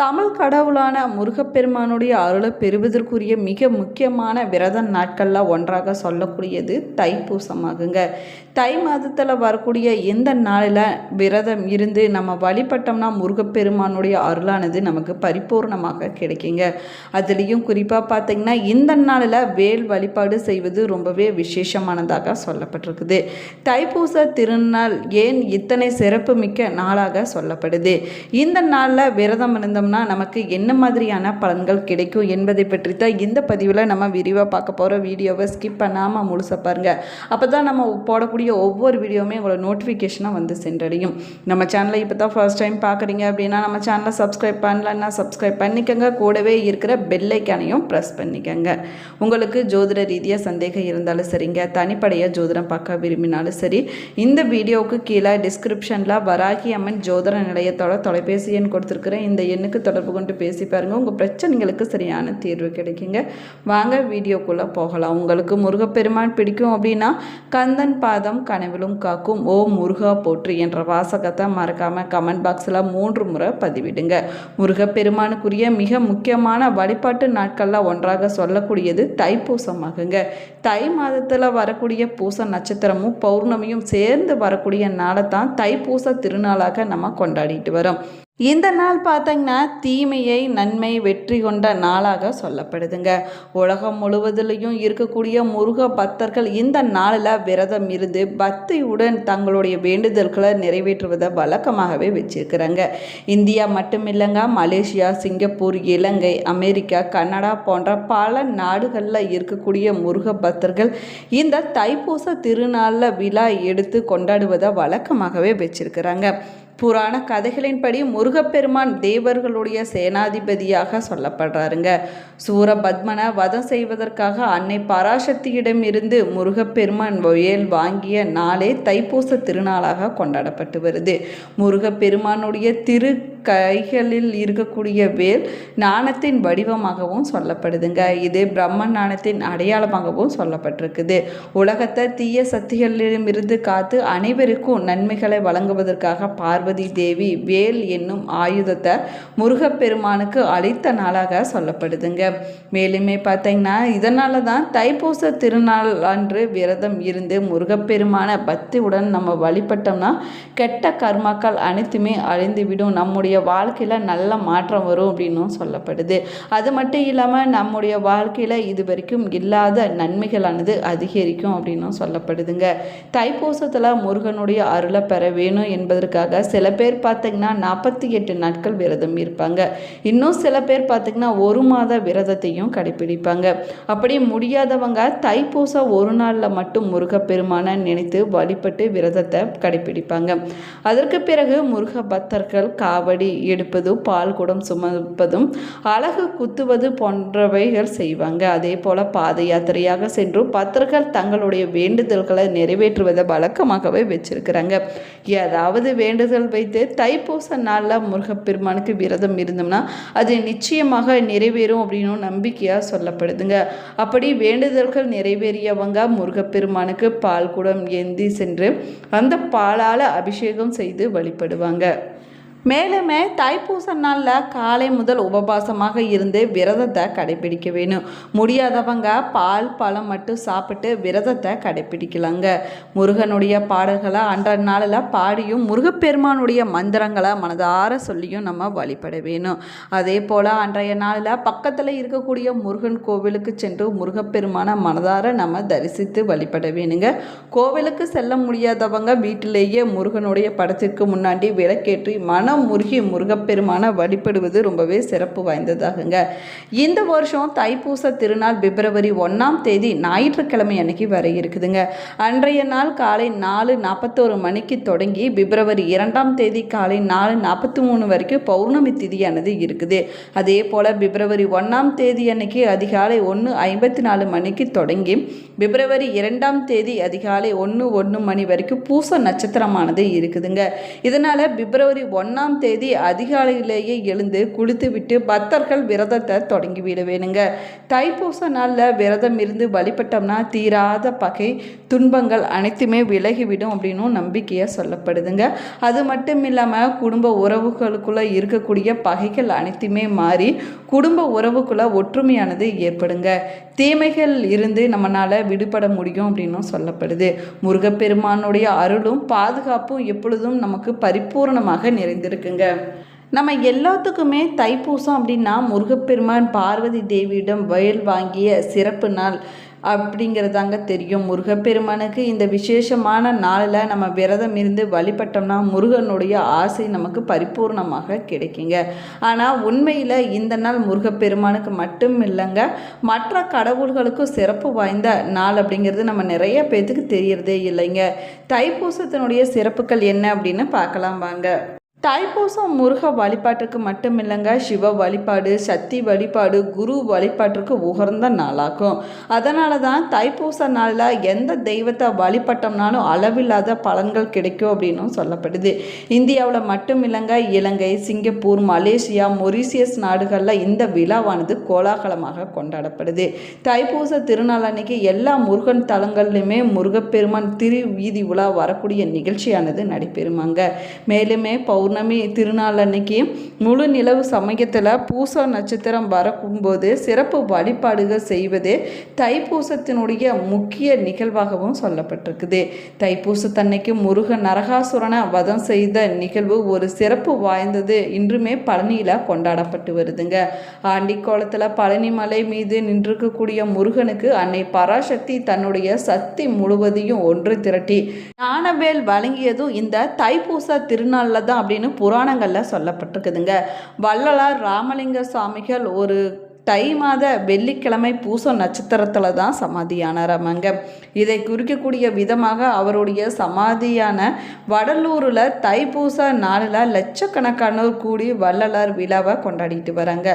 தமிழ் கடவுளான முருகப்பெருமானுடைய அருளை பெறுவதற்குரிய மிக முக்கியமான விரத நாட்களில் ஒன்றாக சொல்லக்கூடியது தைப்பூசமாகுங்க. தை மாதத்தில் வரக்கூடிய இந்த நாளில் விரதம் இருந்து நம்ம வழிபட்டோம்னா முருகப்பெருமானுடைய அருளானது நமக்கு பரிபூர்ணமாக கிடைக்குங்க. அதுலேயும் குறிப்பாக பார்த்திங்கன்னா இந்த நாளில் வேல் வழிபாடு செய்வது ரொம்பவே விசேஷமானதாக சொல்லப்பட்டிருக்குது. தைப்பூச திருநாள் ஏன் இத்தனை சிறப்பு மிக்க நாளாக சொல்லப்படுது? இந்த நாளில் விரதம் இருந்தோம் நமக்கு என்ன மாதிரியான பலன்கள் கிடைக்கும் என்பதை பற்றி தான் இந்த பதிவில் நம்ம விரிவாக பார்க்க போகிற வீடியோவை ஸ்கிப் பண்ணாமல் முழுசாக பாருங்க. அப்போ தான் நம்ம போடக்கூடிய ஒவ்வொரு வீடியோவுமே உங்களோட நோட்டிஃபிகேஷனாக வந்து சென்றடையும். நம்ம சேனலை இப்போ தான் ஃபர்ஸ்ட் டைம் பார்க்குறீங்க அப்படின்னா நம்ம சேனலை சப்ஸ்கிரைப் பண்ணலன்னா சப்ஸ்கிரைப் பண்ணிக்கோங்க. கூடவே இருக்கிற பெல் ஐக்கானையும் ப்ரெஸ் பண்ணிக்கோங்க. உங்களுக்கு ஜோதிட ரீதியாக சந்தேகம் இருந்தாலும் சரிங்க, தனிப்படையாக ஜோதிடம் பார்க்க விரும்பினாலும் சரி, இந்த வீடியோவுக்கு கீழே டிஸ்கிரிப்ஷனில் வராகி அம்மன் ஜோதிட நிலையத்தோட தொலைபேசி எண் கொடுத்துருக்குறேன். இந்த எண்ணுக்கு தொடர்பு கொண்டு பேசி பாருங்க, உங்கள் பிரச்சனைகளுக்கு சரியான தீர்வு கிடைக்குங்க. வாங்க வீடியோக்குள்ளே போகலாம். உங்களுக்கு முருகப்பெருமான் பிடிக்கும் அப்படின்னா கந்தன் பாதம் கனவிலும் காக்கும் ஓ முருகா போற்று என்ற வாசகத்தை மறக்காமல் கமெண்ட் பாக்ஸில் 3 முறை பதிவிடுங்க. முருகப்பெருமானுக்குரிய மிக முக்கியமான வழிபாட்டு நாட்களில் ஒன்றாக சொல்லக்கூடியது தைப்பூசமாகுங்க. தை மாதத்தில் வரக்கூடிய பூச நட்சத்திரமும் பௌர்ணமியும் சேர்ந்து வரக்கூடிய நாளை தான் தைப்பூச திருநாளாக நம்ம கொண்டாடிட்டு வரோம். இந்த நாள் பார்த்தீங்கன்னா தீமையை நன்மை வெற்றி கொண்ட நாளாக சொல்லப்படுதுங்க. உலகம் முழுவதிலையும் இருக்கக்கூடிய முருக பக்தர்கள் இந்த நாளில் விரதம் இருந்து பக்தியுடன் தங்களுடைய வேண்டுதல்களை நிறைவேற்றுவதை வழக்கமாகவே வச்சிருக்கிறாங்க. இந்தியா மட்டும் இல்லைங்க, மலேசியா, சிங்கப்பூர், இலங்கை, அமெரிக்கா, கனடா போன்ற பல நாடுகளில் இருக்கக்கூடிய முருக பக்தர்கள் இந்த தைப்பூச திருநாளில் விழா எடுத்து கொண்டாடுவதை வழக்கமாகவே வச்சிருக்கிறாங்க. புராண கதைகளின்படி முருகப்பெருமான் தேவர்களுடைய சேனாதிபதியாக சொல்லப்படுறாருங்க. சூரபத்மனை வதம் செய்வதற்காக அன்னை பராசக்தியிடமிருந்து முருகப்பெருமான் வேல் வாங்கிய நாளே தைப்பூச திருநாளாக கொண்டாடப்பட்டு வருது. முருகப்பெருமானுடைய திரு கைகளில் இருக்கக்கூடிய வேல் நாணத்தின் வடிவமாகவும் சொல்லப்படுதுங்க. இது பிரம்ம நாணத்தின் அடையாளமாகவும் சொல்லப்பட்டிருக்குது. உலகத்தை தீய சக்திகளிடமிருந்து காத்து அனைவருக்கும் நன்மைகளை வழங்குவதற்காக பார்வதி தேவி வேல் என்னும் ஆயுதத்தை முருகப்பெருமானுக்கு அளித்த நாளாக சொல்லப்படுதுங்க. மேலுமே பார்த்தீங்கன்னா இதனால தான் தைப்பூச திருநாள் அன்று விரதம் இருந்து முருகப்பெருமான பக்தியுடன் நம்ம வழிபட்டோம்னா கெட்ட கர்மாக்கள் அனைத்துமே அழிந்துவிடும், நம்முடைய வாழ்க்கையில் நல்ல மாற்றம் வரும் அப்படின்னும் சொல்லப்படுது. அது மட்டும் இல்லாமல் நம்முடைய வாழ்க்கையில் இது வரைக்கும் இல்லாத நன்மைகளானது அதிகரிக்கும் அப்படின்னும் சொல்லப்படுதுங்க. தைப்பூசத்தில் முருகனுடைய அருளை பெற வேணும் என்பதற்காக சில பேர் பார்த்தீங்கன்னா 48 நாட்கள் விரதம் இருப்பாங்க. இன்னும் சில பேர் பார்த்தீங்கன்னா 1 மாத விரதத்தையும் கடைபிடிப்பாங்க. அப்படி முடியாதவங்க தைப்பூச ஒரு நாளில் மட்டும் முருகப்பெருமானை நினைத்து வழிபட்டு விரதத்தை கடைபிடிப்பாங்க. அதற்கு பிறகு முருக பக்தர்கள் காவடி எடுப்பதும் பால் குடம் சுமப்பதும் அழகு குத்துவது போன்றவைகள் செய்வாங்க. அதே போல பாத யாத்திரையாக சென்று பக்தர்கள் தங்களுடைய வேண்டுதல்களை நிறைவேற்றுவதை வழக்கமாகவே வச்சிருக்கிறாங்க. ஏதாவது வேண்டுதல் வைத்து தைப்பூச நாளில் முருகப்பெருமானுக்கு விரதம் இருந்தோம்னா அது நிச்சயமாக நிறைவேறும் அப்படின்னு நம்பிக்கையாக சொல்லப்படுதுங்க. அப்படி வேண்டுதல்கள் நிறைவேறியவங்க முருகப்பெருமானுக்கு பால் குடம் ஏந்தி சென்று அந்த பாலால் அபிஷேகம் செய்து வழிபடுவாங்க. மேலுமே தைப்பூச நாளில் காலை முதல் உபவாசமாக இருந்து விரதத்தை கடைபிடிக்க வேணும். முடியாதவங்க பால் பழம் மட்டும் சாப்பிட்டு விரதத்தை கடைபிடிக்கலாங்க. முருகனுடைய பாடல்களை அன்றைய நாளில் பாடியும் முருகப்பெருமானுடைய மந்திரங்களை மனதார சொல்லியும் நம்ம வழிபட வேணும். அதே போல் அன்றைய நாளில் பக்கத்தில் இருக்கக்கூடிய முருகன் கோவிலுக்கு சென்று முருகப்பெருமான மனதார நம்ம தரிசித்து வழிபட வேணுங்க. கோவிலுக்கு செல்ல முடியாதவங்க வீட்டிலேயே முருகனுடைய படத்திற்கு முன்னாடி விளக்கேற்றி முருகி முருகப்பெருமான வழிபடுவது ரொம்பவே சிறப்பு வாய்ந்ததாகுங்க. இந்த வருஷம் தைப்பூச திருநாள் பிப்ரவரி 1ஆம் தேதி ஞாயிற்றுக்கிழமை அன்னைக்கு வர இருக்குதுங்க. அன்றைய நாள் காலை 4:41 மணிக்கு தொடங்கி பிப்ரவரி 2ஆம் தேதி காலை 4:43 வரைக்கும் பௌர்ணமி திதியானது இருக்குது. அதே போல் பிப்ரவரி 1ஆம் தேதி அன்னைக்கு அதிகாலை 1:54 மணிக்கு தொடங்கி பிப்ரவரி 2ஆம் தேதி அதிகாலை 1:01 மணி வரைக்கும் பூச நட்சத்திரமானது இருக்குதுங்க. இதனால் பிப்ரவரி 1 1ஆம் தேதி அதிகாலையிலேயே எழுந்து குளித்துவிட்டு பக்தர்கள் விரதத்தை தொடங்கிவிட வேணுங்க. தைப்பூச நாளில் விரதம் இருந்து வழிபட்டோம்னா தீராத பகை துன்பங்கள் அனைத்துமே விலகிவிடும் அப்படின்னும் நம்பிக்கையாக சொல்லப்படுதுங்க. அது மட்டும் இல்லாமல் குடும்ப உறவுகளுக்குள்ளே இருக்கக்கூடிய பகைகள் அனைத்துமே மாறி குடும்ப உறவுக்குள்ளே ஒற்றுமையானது ஏற்படுங்க. தீமைகள் இருந்து நம்மளால் விடுபட முடியும் அப்படின்னும் சொல்லப்படுது. முருகப்பெருமானுடைய அருளும் பாதுகாப்பும் எப்பொழுதும் நமக்கு பரிபூர்ணமாக நிறைந்திருக்குங்க. நம்ம எல்லாத்துக்குமே தைப்பூசம் அப்படின்னா முருகப்பெருமான் பார்வதி தேவியிடம் வயல் வாங்கிய சிறப்பு நாள் அப்படிங்கிறதாங்க தெரியும். முருகப்பெருமானுக்கு இந்த விசேஷமான நாளில் நம்ம விரதம் இருந்து வழிபட்டோம்னா முருகனுடைய ஆசை நமக்கு பரிபூர்ணமாக கிடைக்குங்க. ஆனால் உண்மையில் இந்த நாள் முருகப்பெருமானுக்கு மட்டும் இல்லைங்க, மற்ற கடவுள்களுக்கும் சிறப்பு வாய்ந்த நாள் அப்படிங்கிறது நம்ம நிறைய பேர்த்துக்கு தெரியறதே இல்லைங்க. தைப்பூசத்தினுடைய சிறப்புகள் என்ன அப்படின்னு பார்க்கலாம் வாங்க. தைப்பூசம் முருக வழிபாட்டுக்கு மட்டும் இல்லைங்க, சிவ வழிபாடு, சக்தி வழிபாடு, குரு வழிபாட்டுக்கு உகர்ந்த நாளாகும். அதனால தான் தைப்பூச நாளில் எந்த தெய்வத்தை வழிபட்டோம்னாலும் அளவில்லாத பலன்கள் கிடைக்கும் அப்படின்னும் சொல்லப்படுது. இந்தியாவில் மட்டும் இல்லைங்க, இலங்கை, சிங்கப்பூர், மலேசியா, மொரீசியஸ் நாடுகளில் இந்த விழாவானது கோலாகலமாக கொண்டாடப்படுது. தைப்பூச திருநாள் அன்னைக்கு எல்லா முருகன் தலங்கள்லையுமே முருகப்பெருமான் திரு வீதி உலா வரக்கூடிய நிகழ்ச்சியானது நடைபெறுமாங்க. மேலுமே பௌர்ணமி திருநாள் அன்னைக்கு முழு நிலவு சமயத்தில் பூச நட்சத்திரம் வரும்போது சிறப்பு வழிபாடுகள் செய்வதே தைப்பூசத்தினுடைய முக்கிய நிகழ்வாகவும் சொல்லப்பட்டிருக்குது. தைப்பூசத்தன்னைக்கு முருகன் நரகாசுரனை வதம் செய்த நிகழ்வு ஒரு சிறப்பு வாய்ந்தது இன்றுமே பழனியில் கொண்டாடப்பட்டு வருதுங்க. ஆண்டிக்கோலத்தில் பழனி மலை மீது நின்றிருக்கக்கூடிய முருகனுக்கு அன்னை பராசக்தி தன்னுடைய சக்தி முழுவதையும் ஒன்று திரட்டி ஞானவேல் வழங்கியதும் இந்த தைப்பூச திருநாளில் தான் அப்படின்னு புராணங்களில் சொல்லப்பட்டிருக்குதுங்க. வள்ளலார் ராமலிங்க சுவாமிகள் ஒரு தை மாத வெள்ளிக்கிழமை பூச நட்சத்திரத்தில் தான் சமாதியானாராமங்க. இதை குறிக்கக்கூடிய விதமாக அவருடைய சமாதியான வடலூரில் தைப்பூச நாளில் லட்சக்கணக்கானோர் கூடி வள்ளலார் விழாவை கொண்டாடிட்டு வராங்க.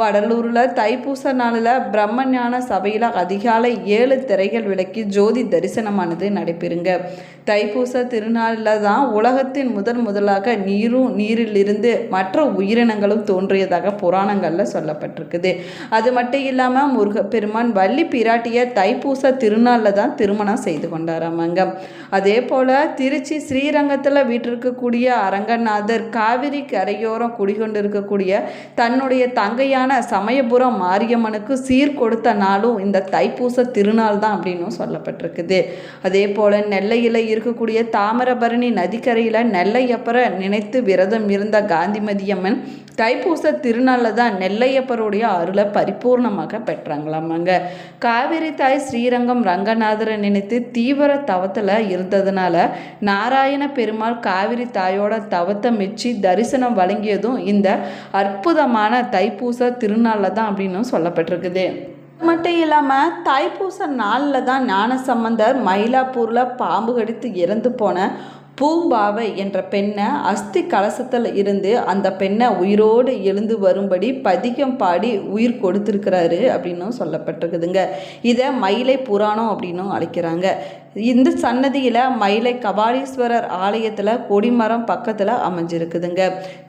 வடலூரில் தைப்பூச நாளில் பிரம்மஞான சபையில் அதிகாலை 7 திரைகள் விளக்கி ஜோதி தரிசனமானது நடைபெறுங்க. தைப்பூச திருநாளில் தான் உலகத்தின் முதலாக நீரிலிருந்து மற்ற உயிரினங்களும் தோன்றியதாக புராணங்களில் சொல்லப்பட்டிருக்குது. அது மட்டும் இல்லாமல் முருகப்பெருமான் வள்ளி பிராட்டிய தைப்பூச திருநாளில் தான் திருமணம் செய்து கொண்டாராமாங்க. அதே போல் திருச்சி ஸ்ரீரங்கத்தில் வீட்டிருக்கக்கூடிய அரங்கநாதர் காவிரி கரையோரம் குடிகொண்டிருக்கக்கூடிய தன்னுடைய தங்கையான சமயபுரம் மாரியம்மனுக்கு சீர் கொடுத்த நாளும் இந்த தைப்பூச திருநாள் தான் அப்படின்னு சொல்லப்பட்டிருக்குது. அதே போல் நெல்லையில் இருக்கக்கூடிய தாமிரபரணி நதிக்கரையில் நெல்லையப்பரை நினைத்து விரதம் இருந்த காந்திமதியம்மன் தைப்பூச திருநாளில் தான் நெல்லையப்பருடைய அருளை பரிபூர்ணமாக பெற்றாங்களாமாங்க. காவிரி தாய் ஸ்ரீரங்கம் ரங்கநாதரை நினைத்து தீவிர தவத்தில் இருந்ததுனால நாராயண பெருமாள் காவிரி தாயோட தவத்தை மெச்சி தரிசனம் வழங்கியதும் இந்த அற்புதமான தைப்பூச திருநாளில் தான் அப்படின்னு சொல்லப்பட்டிருக்குது. மட்டும் இல்லாமல் தைப்பூச நாளில் தான் ஞானசம்பந்தர் மயிலாப்பூரில் பாம்பு கடித்து இறந்து போன பூம்பாவை என்ற பெண்ணை அஸ்தி கலசத்தில் இருந்து அந்த பெண்ணை உயிரோடு எழுந்து வரும்படி பதிகம் பாடி உயிர் கொடுத்துருக்கிறாரு அப்படின்னும் சொல்லப்பட்டிருக்குதுங்க. இதை மயிலை புராணம் அப்படின்னும் அழைக்கிறாங்க. இந்த சன்னதியில் மயிலை கபாலீஸ்வரர் ஆலயத்தில் கொடிமரம் பக்கத்தில் அமைஞ்சிருக்குதுங்க.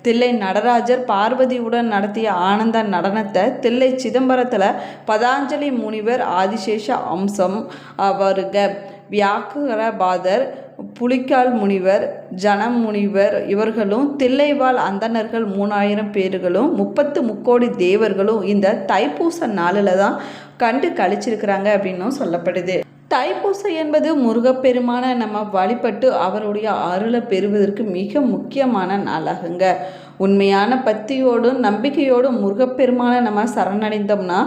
தில்லை நடராஜர் பார்வதியுடன் நடத்திய ஆனந்த நடனத்தை தில்லை சிதம்பரத்தில் பதாஞ்சலி முனிவர் ஆதிசேஷ அம்சம் அவருங்க வியாக்குரபாதர் புலிக்கால் முனிவர் ஜனம் முனிவர் இவர்களும் தில்லைவாழ் அந்தணர்கள் 3000 பேர்களும் 30 முக்கோடி தேவர்களும் இந்த தைப்பூச நாளில் தான் கண்டு கழிச்சிருக்கிறாங்க அப்படின்னும் சொல்லப்படுது. தைப்பூசம் என்பது முருகப்பெருமானை நம்ம வழிபட்டு அவருடைய அருளை பெறுவதற்கு மிக முக்கியமான நாளாகுங்க. உண்மையான பக்தியோடும் நம்பிக்கையோடும் முருகப்பெருமானை நம்ம சரணடைந்தோம்னா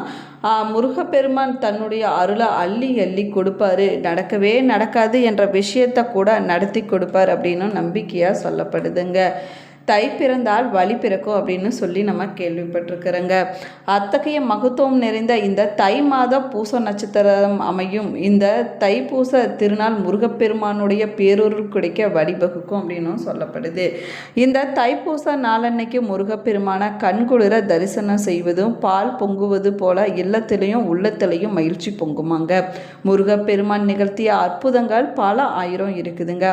முருகப்பெருமான் தன்னுடைய அருளை அள்ளி அள்ளி கொடுப்பாரு. நடக்கவே நடக்காது என்ற விஷயத்தை கூட நடத்தி கொடுப்பார் அப்படின்னு நம்பிக்கையாக சொல்லப்படுதுங்க. தை பிறந்தால் வழி பிறக்கும் அப்படின்னு சொல்லி நம்ம கேள்விப்பட்டிருக்கிறோங்க. அத்தகைய மகத்துவம் நிறைந்த இந்த தை மாத பூச நட்சத்திரம் அமையும் இந்த தைப்பூச திருநாள் முருகப்பெருமானுடைய பேரூரில் கிடைக்க வழிவகுக்கும் அப்படின்னு சொல்லப்படுது. இந்த தைப்பூச நாளன்னைக்கு முருகப்பெருமான கண்குளிர தரிசனம் செய்வதும் பால் பொங்குவது போல இல்லத்திலையும் உள்ளத்திலையும் மகிழ்ச்சி பொங்குமாங்க. முருகப்பெருமான் நிகழ்த்திய அற்புதங்கள் பல ஆயிரம் இருக்குதுங்க.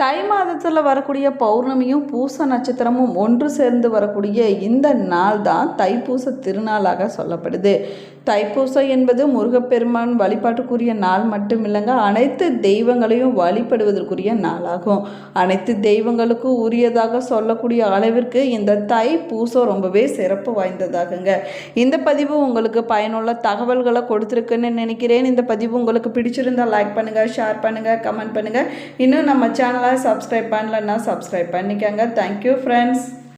தை மாதத்தில் வரக்கூடிய பௌர்ணமியும் பூச நட்சத்திரமும் ஒன்று சேர்ந்து வரக்கூடிய இந்த நாள் தான் தைப்பூச திருநாளாக சொல்லப்படுது. தைப்பூசம் என்பது முருகப்பெருமான் வழிபாட்டுக்குரிய நாள் மட்டும் இல்லைங்க, அனைத்து தெய்வங்களையும் வழிபடுவதற்குரிய நாளாகும். அனைத்து தெய்வங்களுக்கும் உரியதாக சொல்லக்கூடிய அளவிற்கு இந்த தைப்பூசம் ரொம்பவே சிறப்பு வாய்ந்ததாகுங்க. இந்த பதிவு உங்களுக்கு பயனுள்ள தகவல்களை கொடுத்துருக்குன்னு நினைக்கிறேன். இந்த பதிவு உங்களுக்கு பிடிச்சிருந்தால் லைக் பண்ணுங்கள், ஷேர் பண்ணுங்கள், கமெண்ட் பண்ணுங்கள். இன்னும் நம்ம சேனலை சப்ஸ்கிரைப் பண்ணலன்னா சப்ஸ்கிரைப் பண்ணிக்கோங்க. Thank you friends.